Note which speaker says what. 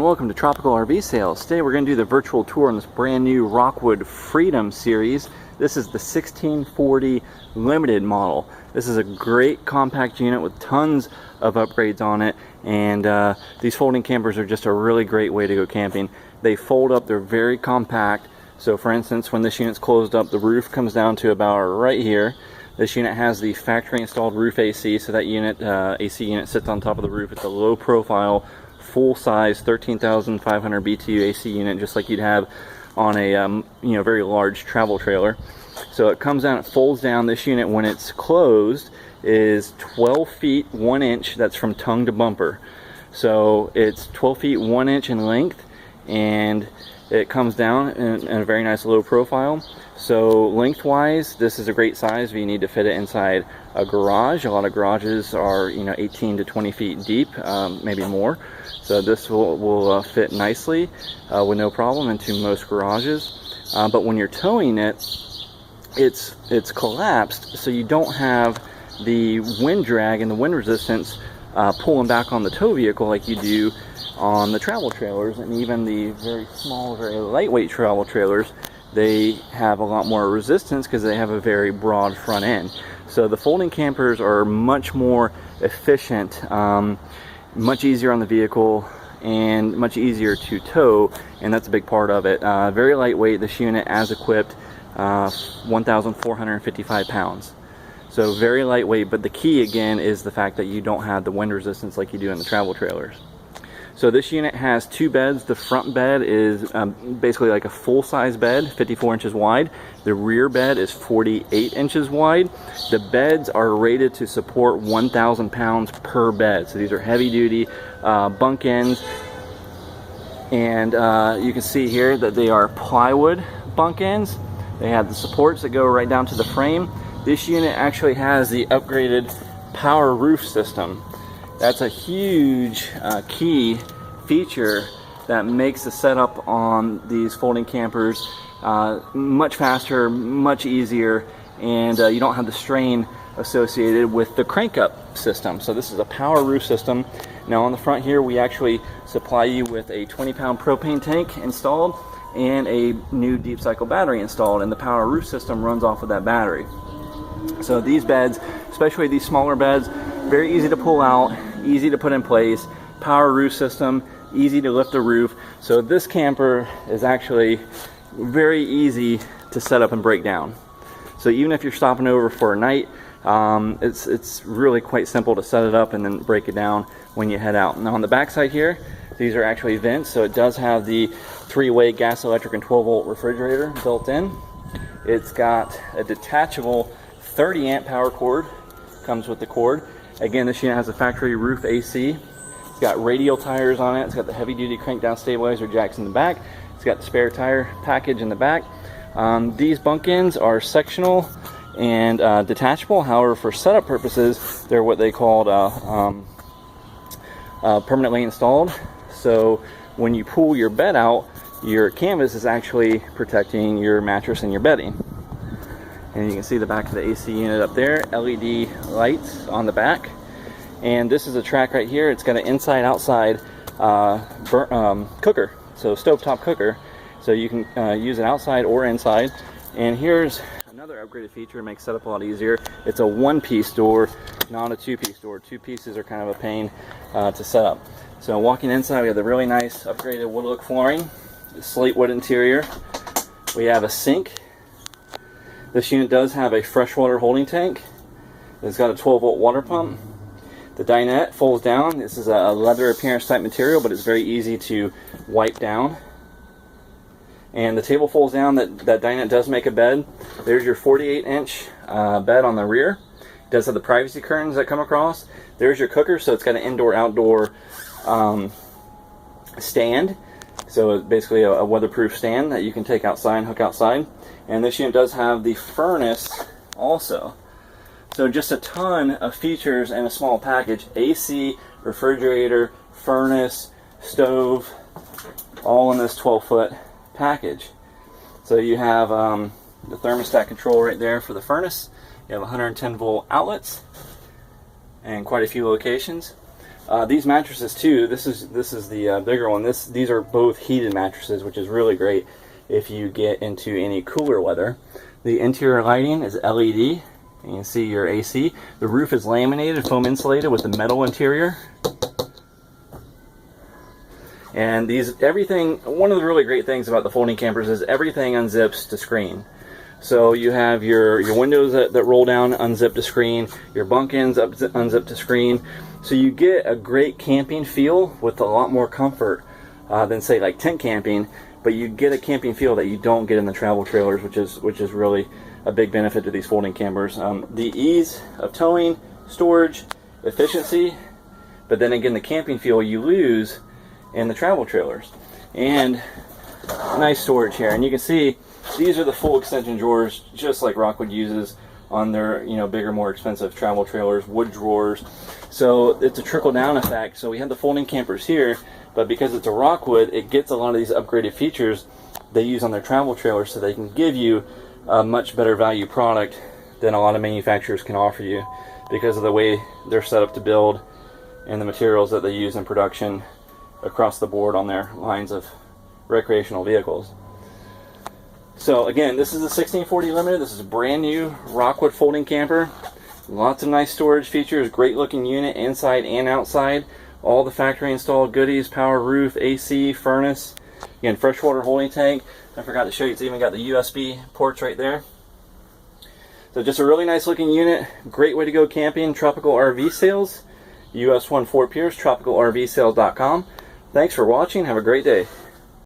Speaker 1: welcome to Tropical RV Sales. Today we're going to do the virtual tour on this brand new Rockwood Freedom series. This is the 1640 Limited model. This is a great compact unit with tons of upgrades on it, and these folding campers are just a really great way to go camping. They fold up, they're very compact. So for instance, when this unit's closed up, the roof comes down to about right here. This unit has the factory installed roof AC, so that unit, AC unit sits on top of the roof. It's a low profile, full-size 13,500 BTU AC unit, just like you'd have on a very large travel trailer. So it comes down, it folds down. This unit, when it's closed, is 12 feet 1 inch. That's from tongue to bumper. So it's 12 feet 1 inch in length, and it comes down in a very nice low profile. So lengthwise, this is a great size if you need to fit it inside a garage. A lot of garages are 18 to 20 feet deep, maybe more. So this will fit nicely with no problem into most garages. But when you're towing it, it's collapsed, so you don't have the wind drag and the wind resistance pulling back on the tow vehicle like you do on the travel trailers, and even the very small, very lightweight travel trailers. They have a lot more resistance because they have a very broad front end. So the folding campers are much more efficient, much easier on the vehicle, and much easier to tow, and that's a big part of it. Very lightweight. This unit, as equipped, 1,455 pounds. So very lightweight, but the key again is the fact that you don't have the wind resistance like you do in the travel trailers. So this unit has two beds. The front bed is basically like a full-size bed, 54 inches wide. The rear bed is 48 inches wide. The beds are rated to support 1,000 pounds per bed. So these are heavy-duty Bumpkins. And you can see here that they are plywood Bumpkins. They have the supports that go right down to the frame. This unit actually has the upgraded power roof system. That's a huge key feature that makes the setup on these folding campers much faster, much easier, and you don't have the strain associated with the crank-up system. So this is a power roof system. Now on the front here, we actually supply you with a 20-pound propane tank installed and a new deep cycle battery installed, and the power roof system runs off of that battery. So these beds, especially these smaller beds, very easy to pull out, easy to put in place, power roof system, easy to lift the roof. So this camper is actually very easy to set up and break down. So even if you're stopping over for a night, it's really quite simple to set it up and then break it down when you head out. Now on the back side here, these are actually vents, so it does have the 3-way gas, electric, and 12-volt refrigerator built in. It's got a detachable 30-amp power cord, comes with the cord. Again, this unit has a factory roof AC. It's got radial tires on it. It's got the heavy-duty crank-down stabilizer jacks in the back. It's got the spare tire package in the back. These Bumpkins are sectional and detachable. However, for setup purposes, they're what they called permanently installed. So when you pull your bed out, your canvas is actually protecting your mattress and your bedding. And you can see the back of the AC unit up there, LED lights on the back. And this is a track right here. It's got an inside-outside cooker, so stovetop cooker. So you can use it outside or inside. And here's another upgraded feature, makes setup a lot easier. It's a one-piece door, not a two-piece door. Two pieces are kind of a pain to set up. So walking inside, we have the really nice upgraded wood look flooring, the slate wood interior. We have a sink. This unit does have a freshwater holding tank. It's got a 12-volt water pump. The dinette folds down. This is a leather appearance type material, but it's very easy to wipe down. And the table folds down. That dinette does make a bed. There's your 48-inch bed on the rear. It does have the privacy curtains that come across. There's your cooker, so it's got an indoor-outdoor stand. So it's basically a weatherproof stand that you can take outside and hook outside. And this unit does have the furnace also. So just a ton of features in a small package. AC, refrigerator, furnace, stove, all in this 12-foot package. So you have the thermostat control right there for the furnace. You have 110-volt outlets and quite a few locations. These mattresses too, this is the bigger one. These are both heated mattresses, which is really great if you get into any cooler weather. The interior lighting is LED. You can see your AC. The roof is laminated, foam insulated with the metal interior. And everything, one of the really great things about the folding campers is everything unzips to screen. So you have your windows that roll down, unzip to screen, your bumpkins unzip to screen. So you get a great camping feel with a lot more comfort than say like tent camping, but you get a camping feel that you don't get in the travel trailers, which is really a big benefit to these folding campers. The ease of towing, storage, efficiency, but then again the camping feel you lose in the travel trailers. And nice storage here, and you can see these are the full extension drawers, just like Rockwood uses on their bigger, more expensive travel trailers, wood drawers. So it's a trickle down effect. So we have the folding campers here, but because it's a Rockwood, it gets a lot of these upgraded features they use on their travel trailers, so they can give you a much better value product than a lot of manufacturers can offer you, because of the way they're set up to build and the materials that they use in production across the board on their lines of recreational vehicles. So again, this is a 1640 Limited. This is a brand new Rockwood folding camper. Lots of nice storage features, great looking unit inside and outside. All the factory installed goodies, power roof, AC, furnace. Again, freshwater holding tank. I forgot to show you, it's even got the USB ports right there. So just a really nice looking unit. Great way to go camping. Tropical RV Sales, US 1 Fort Pierce, tropicalrvsales.com. Thanks for watching. Have a great day.